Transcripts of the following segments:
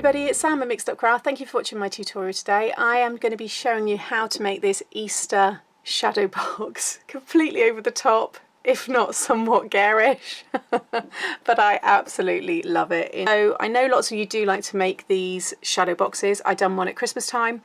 everybody, it's Sam at Mixed Up Craft. Thank you for watching my tutorial today. I am going to be showing you how to make this Easter shadow box. Completely over the top, if not somewhat garish, but I absolutely love it. So I know lots of you do like to make these shadow boxes. I've done one at Christmas time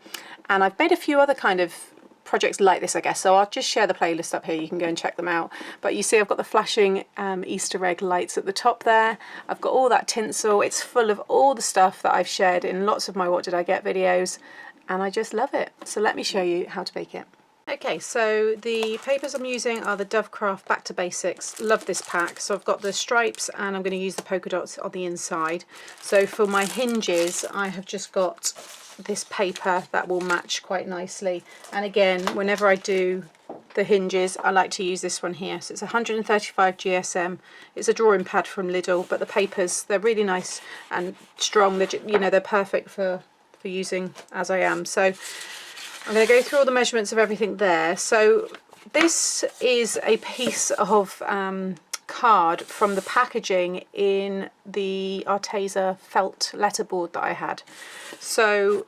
and I've made a few other kind of projects like this, I guess, so I'll just share the playlist up here, you can go and check them out. But you see I've got the flashing Easter egg lights at the top there. I've got all that tinsel. It's full of all the stuff that I've shared in lots of my What Did I Get videos, and I just love it. So let me show you how to bake it. Okay, so the papers I'm using are the Dovecraft Back to Basics. Love this pack. So I've got the stripes and I'm going to use the polka dots on the inside. So for my hinges I have just got this paper that will match quite nicely, and again whenever I do the hinges I like to use this one here. So it's 135 GSM. It's a drawing pad from Lidl, but the papers, they're really nice and strong. They're, you know, they're perfect for using as I am. So I'm going to go through all the measurements of everything there. So this is a piece of card from the packaging in the Arteza felt letterboard that I had. So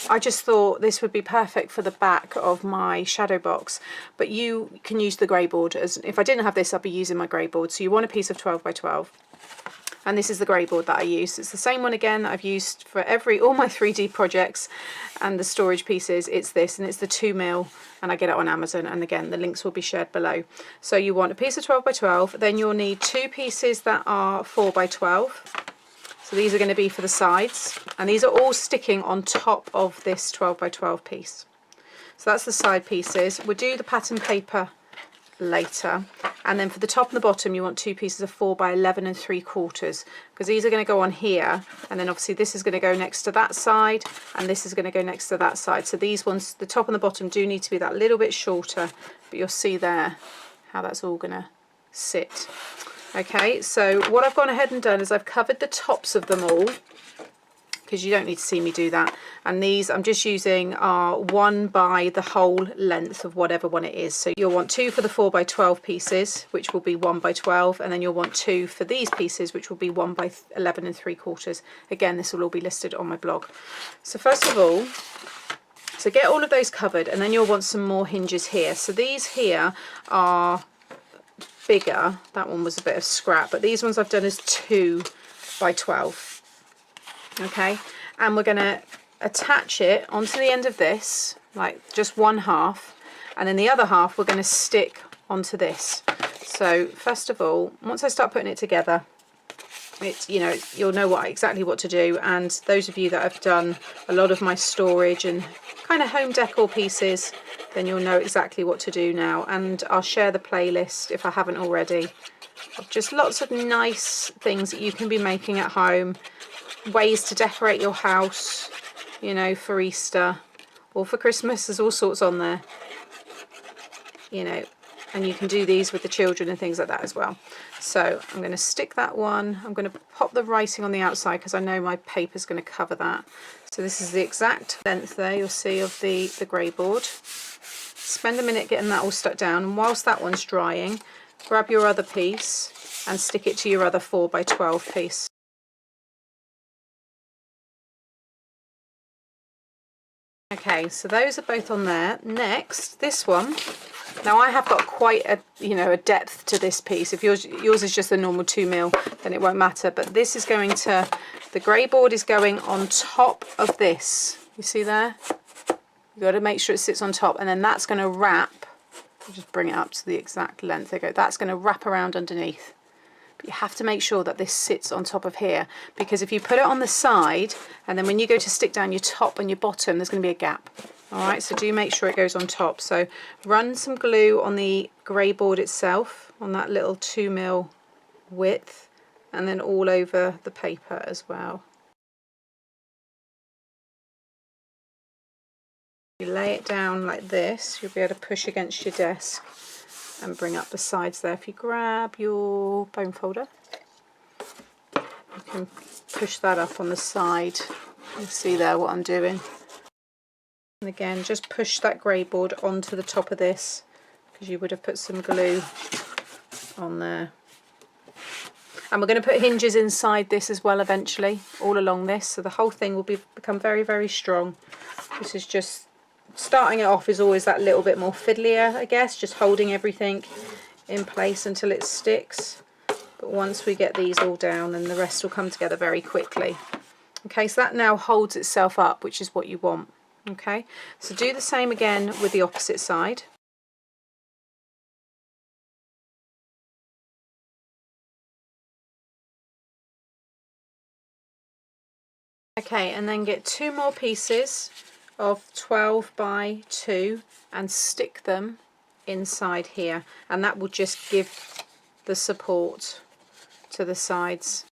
I just thought this would be perfect for the back of my shadow box, but you can use the greyboard. As if I didn't have this, I'd be using my greyboard. So you want a piece of 12 by 12. And this is the greyboard that I use. It's the same one again that I've used for all my 3D projects and the storage pieces. It's this, and it's the 2mm, and I get it on Amazon, and again the links will be shared below. So you want a piece of 12 by 12, then you'll need two pieces that are 4 by 12. So these are going to be for the sides, and these are all sticking on top of this 12 by 12 piece. So that's the side pieces. We'll do the pattern paper later, and then for the top and the bottom you want two pieces of 4 by 11 3/4, because these are going to go on here, and then obviously this is going to go next to that side and this is going to go next to that side. So these ones, the top and the bottom, do need to be that little bit shorter, but you'll see there how that's all going to sit. Okay, so what I've gone ahead and done is I've covered the tops of them all, because you don't need to see me do that, and these I'm just using are 1 by the whole length of whatever one it is. So you'll want 2 for the 4 by 12 pieces, which will be 1 by 12, and then you'll want 2 for these pieces, which will be 1 by 11 3/4. Again, this will all be listed on my blog. So first of all, so get all of those covered, and then you'll want some more hinges here. So these here are bigger. That one was a bit of scrap, but these ones I've done as 2 by 12. Okay, and we're going to attach it onto the end of this, like just one half, and then the other half we're going to stick onto this. So first of all, once I start putting it together, it's, you know, you'll know exactly what to do, and those of you that have done a lot of my storage and kind of home decor pieces, then you'll know exactly what to do now. And I'll share the playlist if I haven't already of just lots of nice things that you can be making at home, ways to decorate your house, you know, for Easter or for Christmas. There's all sorts on there, you know, and you can do these with the children and things like that as well. So I'm going to stick that one. I'm going to pop the writing on the outside because I know my paper's going to cover that. So this is the exact length there, you'll see, of the greyboard. Spend a minute getting that all stuck down, and whilst that one's drying, grab your other piece and stick it to your other 4 by 12 piece. Okay, so those are both on there. Next, this one. Now I have got quite a, you know, a depth to this piece. If yours is just a normal 2mm, then it won't matter. But this is going to, the greyboard is going on top of this. You see there? You've got to make sure it sits on top, and then that's going to wrap. I'll just bring it up to the exact length. There you go. That's going to wrap around underneath. But you have to make sure that this sits on top of here, because if you put it on the side and then when you go to stick down your top and your bottom, there's going to be a gap. Alright, so do make sure it goes on top. So run some glue on the greyboard itself, on that little 2mm width, and then all over the paper as well. You lay it down like this, you'll be able to push against your desk and bring up the sides there. If you grab your bone folder, you can push that up on the side. You see there what I'm doing. And again, just push that greyboard onto the top of this, because you would have put some glue on there. And we're going to put hinges inside this as well eventually, all along this, so the whole thing will become very, very strong. This is just, starting it off is always that little bit more fiddlier, I guess, just holding everything in place until it sticks. But once we get these all down, then the rest will come together very quickly. Okay, so that now holds itself up, which is what you want. Okay, so do the same again with the opposite side. Okay, and then get 2 more pieces of 12 by 2 and stick them inside here, and that will just give the support to the sides.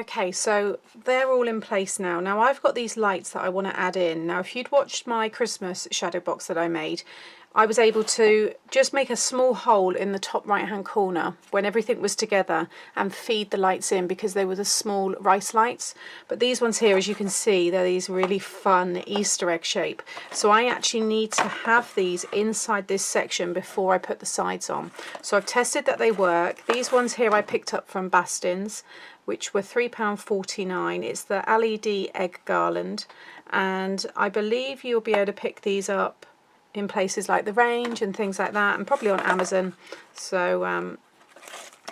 Okay, so they're all in place now. Now I've got these lights that I want to add in. Now if you'd watched my Christmas shadow box that I made, I was able to just make a small hole in the top right hand corner when everything was together and feed the lights in, because they were the small rice lights. But these ones here, as you can see, they're these really fun Easter egg shape. So I actually need to have these inside this section before I put the sides on. So I've tested that they work. These ones here I picked up from Bastin's, which were £3.49. It's the LED egg garland, and I believe you'll be able to pick these up in places like the Range and things like that, and probably on Amazon. So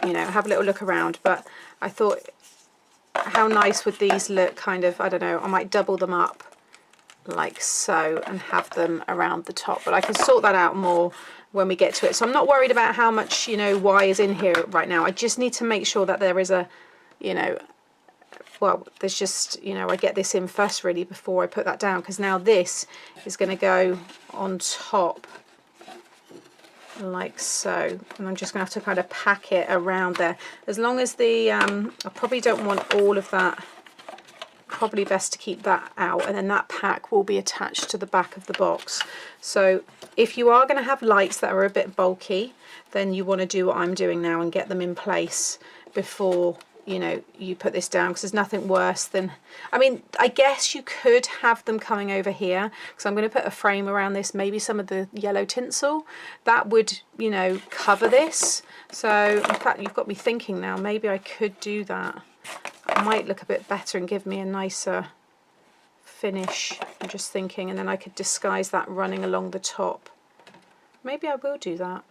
you know, have a little look around. But I thought, how nice would these look? Kind of, I don't know, I might double them up like so and have them around the top, but I can sort that out more when we get to it. So I'm not worried about how much, you know, wire is in here right now. I just need to make sure that there is a, you know, well, there's just, you know, I get this in first really before I put that down, because now this is going to go on top like so, and I'm just going to have to kind of pack it around there. As long as the I probably don't want all of that, probably best to keep that out, and then that pack will be attached to the back of the box. So if you are going to have lights that are a bit bulky, then you want to do what I'm doing now and get them in place before, you know, you put this down, because there's nothing worse than, I mean, I guess you could have them coming over here, because I'm going to put a frame around this, maybe some of the yellow tinsel that would, you know, cover this. So in fact, you've got me thinking now, maybe I could do that. It might look a bit better and give me a nicer finish, I'm just thinking, and then I could disguise that running along the top. Maybe I will do that.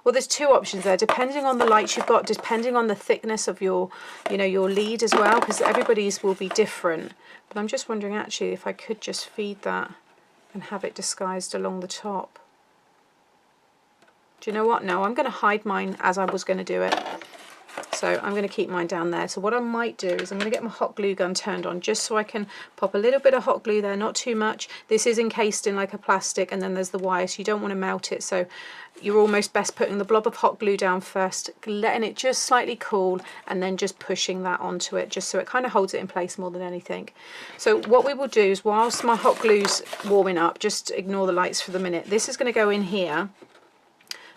Well, there's 2 options there, depending on the lights you've got, depending on the thickness of your, you know, your lead as well, because everybody's will be different. But I'm just wondering actually if I could just feed that and have it disguised along the top. Do you know what? No, I'm going to hide mine as I was going to do it. So I'm going to keep mine down there. So what I might do is I'm going to get my hot glue gun turned on, just so I can pop a little bit of hot glue there, not too much. This is encased in like a plastic, and then there's the wire, so you don't want to melt it. So you're almost best putting the blob of hot glue down first, letting it just slightly cool, and then just pushing that onto it, just so it kind of holds it in place more than anything. So what we will do is, whilst my hot glue's warming up, just ignore the lights for the minute, this is going to go in here.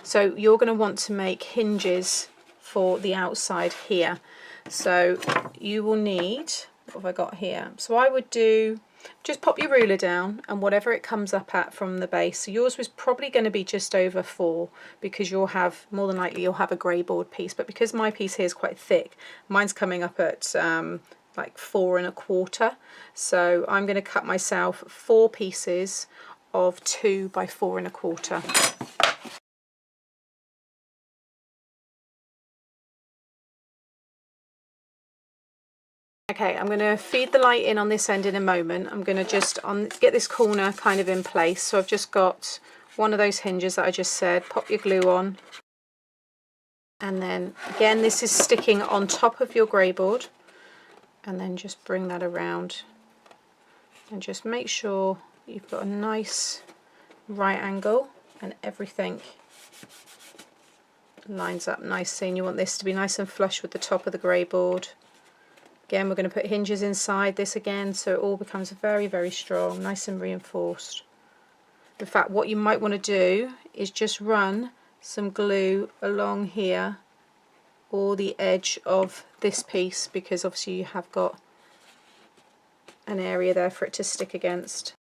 So you're going to want to make hinges for the outside here. So you will need, what have I got here? So I would do, just pop your ruler down and whatever it comes up at from the base. So yours was probably going to be just over 4, because you'll have, more than likely you'll have a greyboard piece, but because my piece here is quite thick, mine's coming up at like 4 1/4. So I'm going to cut myself 4 pieces of 2 by 4 1/4. Okay, I'm going to feed the light in on this end in a moment. I'm going to just get this corner kind of in place. So I've just got one of those hinges that I just said, pop your glue on. And then again, this is sticking on top of your greyboard. And then just bring that around. And just make sure you've got a nice right angle and everything lines up nicely. And you want this to be nice and flush with the top of the greyboard. Again, we're going to put hinges inside this again, so it all becomes very, very strong, nice and reinforced. In fact, what you might want to do is just run some glue along here or the edge of this piece, because obviously you have got an area there for it to stick against.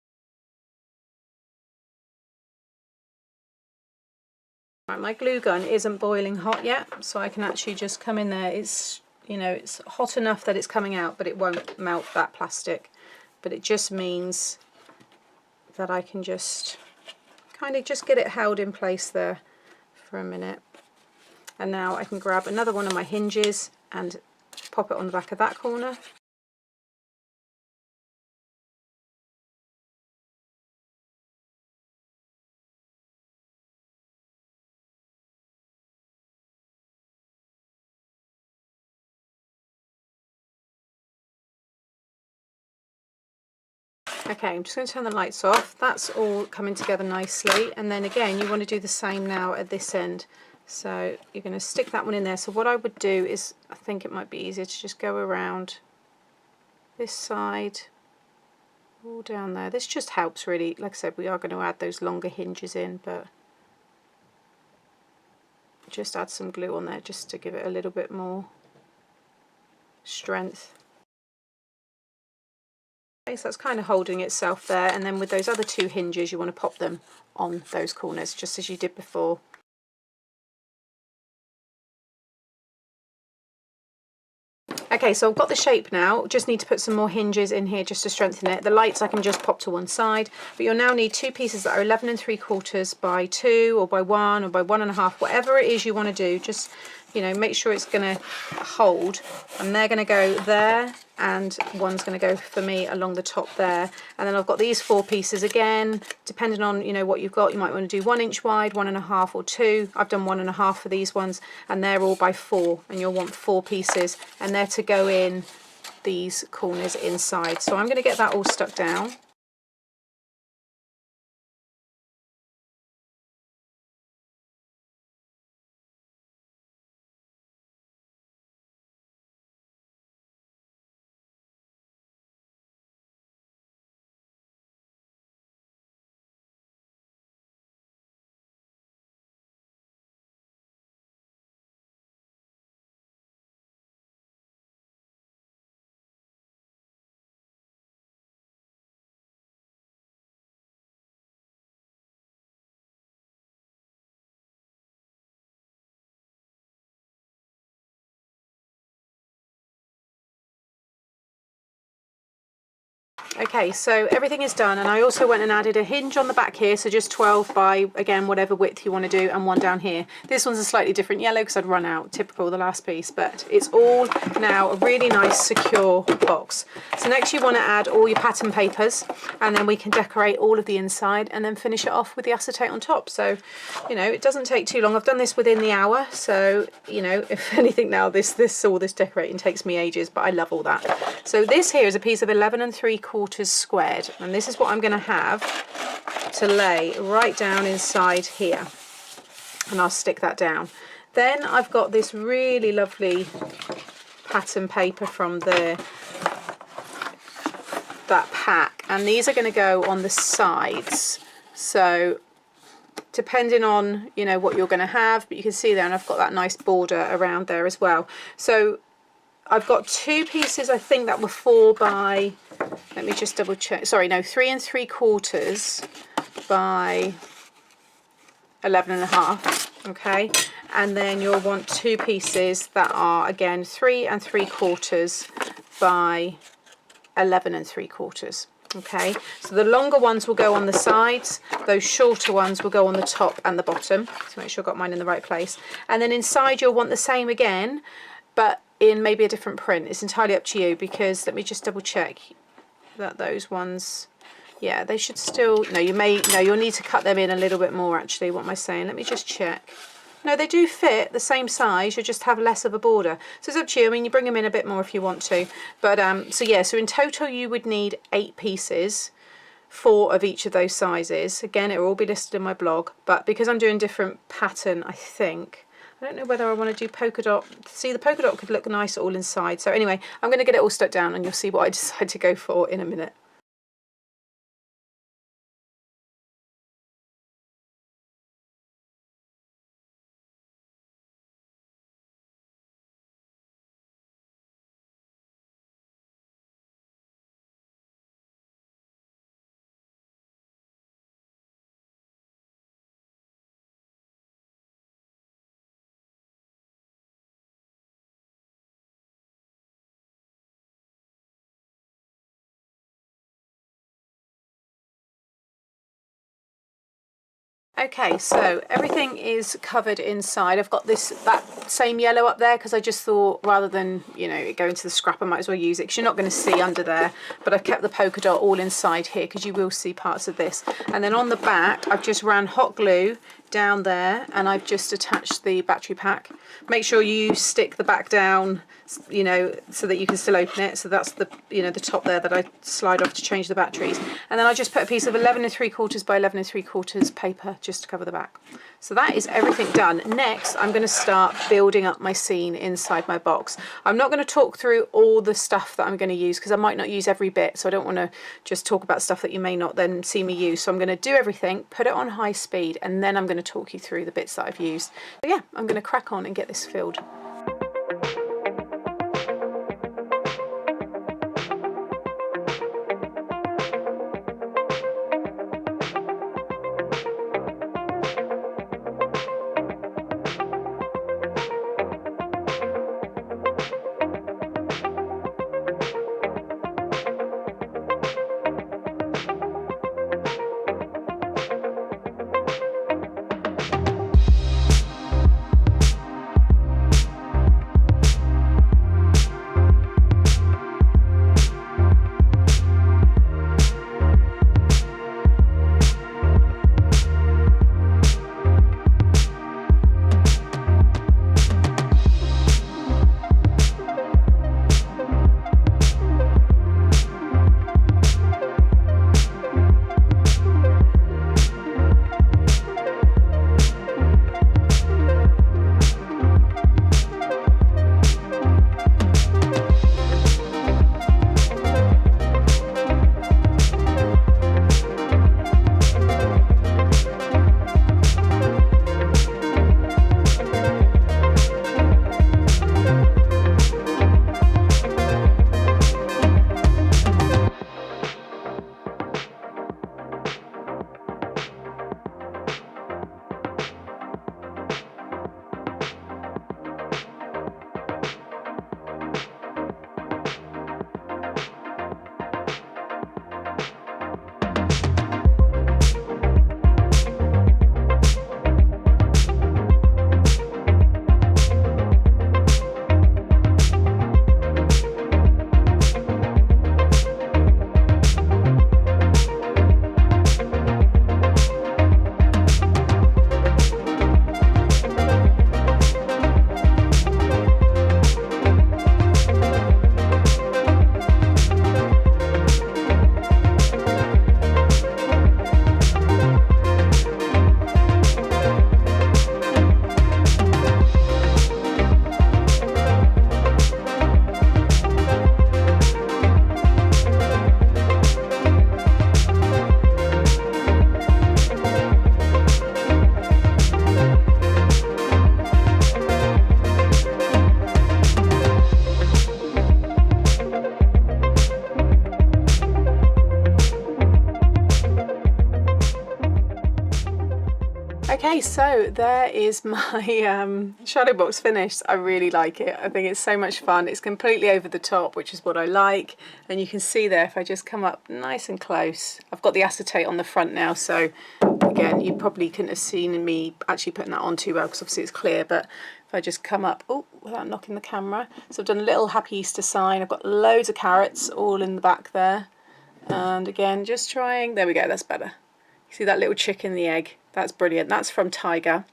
Right, my glue gun isn't boiling hot yet, so I can actually just come in there. It's, you know, it's hot enough that it's coming out, but it won't melt that plastic. But it just means that I can just kind of just get it held in place there for a minute. And now I can grab another one of my hinges and pop it on the back of that corner. Okay, I'm just going to turn the lights off. That's all coming together nicely, and then again you want to do the same now at this end. So you're going to stick that one in there. So what I would do is, I think it might be easier to just go around this side, all down there. This just helps really. Like I said, we are going to add those longer hinges in, but just add some glue on there just to give it a little bit more strength. Okay, so that's kind of holding itself there, and then with those other two hinges you want to pop them on those corners just as you did before. Okay, so I've got the shape now, just need to put some more hinges in here just to strengthen it. The lights I can just pop to one side, but you'll now need two pieces that are 11 3/4 by 2 or by 1 or by 1.5, whatever it is you want to do. Just, you know, make sure it's going to hold, and they're going to go there, and one's going to go for me along the top there. And then I've got these 4 pieces again, depending on, you know, what you've got. You might want to do 1 inch wide, 1.5 or 2. I've done 1.5 for these ones, and they're all by 4, and you'll want 4 pieces, and they're to go in these corners inside. So I'm going to get that all stuck down. Okay, so everything is done, and I also went and added a hinge on the back here, so just 12 by, again, whatever width you want to do, and one down here. This one's a slightly different yellow because I'd run out, typical, the last piece, but it's all now a really nice secure box. So next you want to add all your pattern papers, and then we can decorate all of the inside and then finish it off with the acetate on top. So, you know, it doesn't take too long. I've done this within the hour, so, you know, if anything now, all this decorating takes me ages, but I love all that. So this here is a piece of 11 3/4 squared, and this is what I'm going to have to lay right down inside here, and I'll stick that down. Then I've got this really lovely pattern paper from that pack, and these are going to go on the sides, so depending on, you know, what you're going to have, but you can see there, and I've got that nice border around there as well. So I've got 2 pieces, I think, that were 4 by, let me just double check, sorry, no, 3 3/4 by 11.5, okay, and then you'll want 2 pieces that are, again, 3 3/4 by 11 3/4. Okay, so the longer ones will go on the sides, those shorter ones will go on the top and the bottom, so make sure I've got mine in the right place. And then inside you'll want the same again, but in maybe a different print. It's entirely up to you, because let me just double check that those ones, yeah, they should still, no, you'll need to cut them in a little bit more actually. What am I saying? Let me just check. No, they do fit the same size, you just have less of a border. So it's up to you. I mean, you bring them in a bit more if you want to. But so yeah, so in total you would need 8 pieces, 4 of each of those sizes. Again, it will all be listed in my blog, but because I'm doing different pattern, I think, I don't know whether I want to do polka dot. See, the polka dot could look nice all inside. So anyway, I'm going to get it all stuck down, and you'll see what I decide to go for in a minute. Okay, so everything is covered inside. I've got that same yellow up there because I just thought rather than, you know, it go into the scrap, I might as well use it because you're not going to see under there. But I've kept the polka dot all inside here because you will see parts of this. And then on the back, I've just ran hot glue down there and I've just attached the battery pack. Make sure you stick the back down, you know, so that you can still open it. So that's the, you know, the top there that I slide off to change the batteries. And then I just put a piece of 11 3/4 by 11 3/4 paper just to cover the back. So that is everything done. Next, I'm going to start building up my scene inside my box. I'm not going to talk through all the stuff that I'm going to use because I might not use every bit. So I don't want to just talk about stuff that you may not then see me use. So I'm going to do everything, put it on high speed, and then I'm going to talk you through the bits that I've used. So yeah, I'm going to crack on and get this filled. Okay, so there is my shadow box finished. I really like it. I think it's so much fun. It's completely over the top, which is what I like. And you can see there, if I just come up nice and close, I've got the acetate on the front now. So again, you probably couldn't have seen me actually putting that on too well because obviously it's clear. But if I just come up, oh, without knocking the camera. So I've done a little happy Easter sign. I've got loads of carrots all in the back there. And again, just trying, there we go, that's better. You see that little chick in the egg? That's brilliant. That's from Tiger,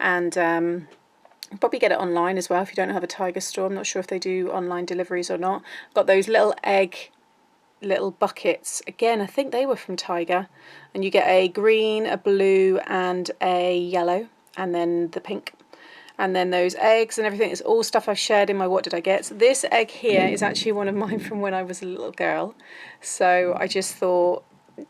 and you'll probably get it online as well if you don't have a Tiger store. I'm not sure if they do online deliveries or not. I've got those little egg, little buckets. Again, I think they were from Tiger, and you get a green, a blue, and a yellow, and then the pink. And then those eggs and everything is all stuff I've shared in my What Did I Get. So this egg here is actually one of mine from when I was a little girl. So I just thought,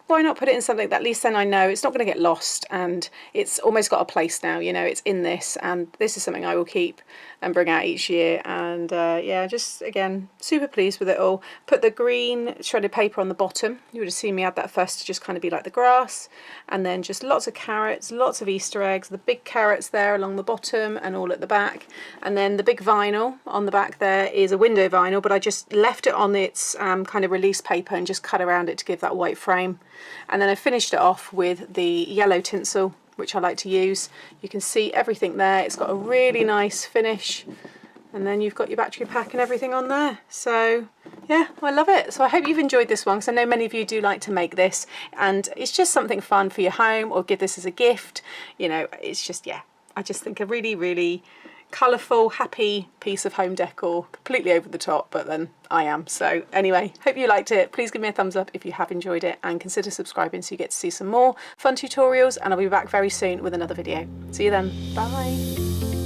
why not put it in something that at least then I know it's not going to get lost, and it's almost got a place now, you know, it's in this, and this is something I will keep and bring out each year. And yeah, just again, super pleased with it all. Put the green shredded paper on the bottom. You would have seen me add that first to just kind of be like the grass, and then just lots of carrots, lots of Easter eggs, the big carrots there along the bottom and all at the back. And then the big vinyl on the back there is a window vinyl, but I just left it on its kind of release paper and just cut around it to give that white frame. And then I finished it off with the yellow tinsel which I like to use. You can see everything there. It's got a really nice finish, and then you've got your battery pack and everything on there. So yeah, I love it. So I hope you've enjoyed this one, because I know many of you do like to make this, and it's just something fun for your home, or give this as a gift. You know, it's just, yeah, I just think a really, really colourful, happy piece of home decor, completely over the top, but then I am. So anyway, hope you liked it. Please give me a thumbs up if you have enjoyed it, and consider subscribing so you get to see some more fun tutorials, and I'll be back very soon with another video. See you then. Bye.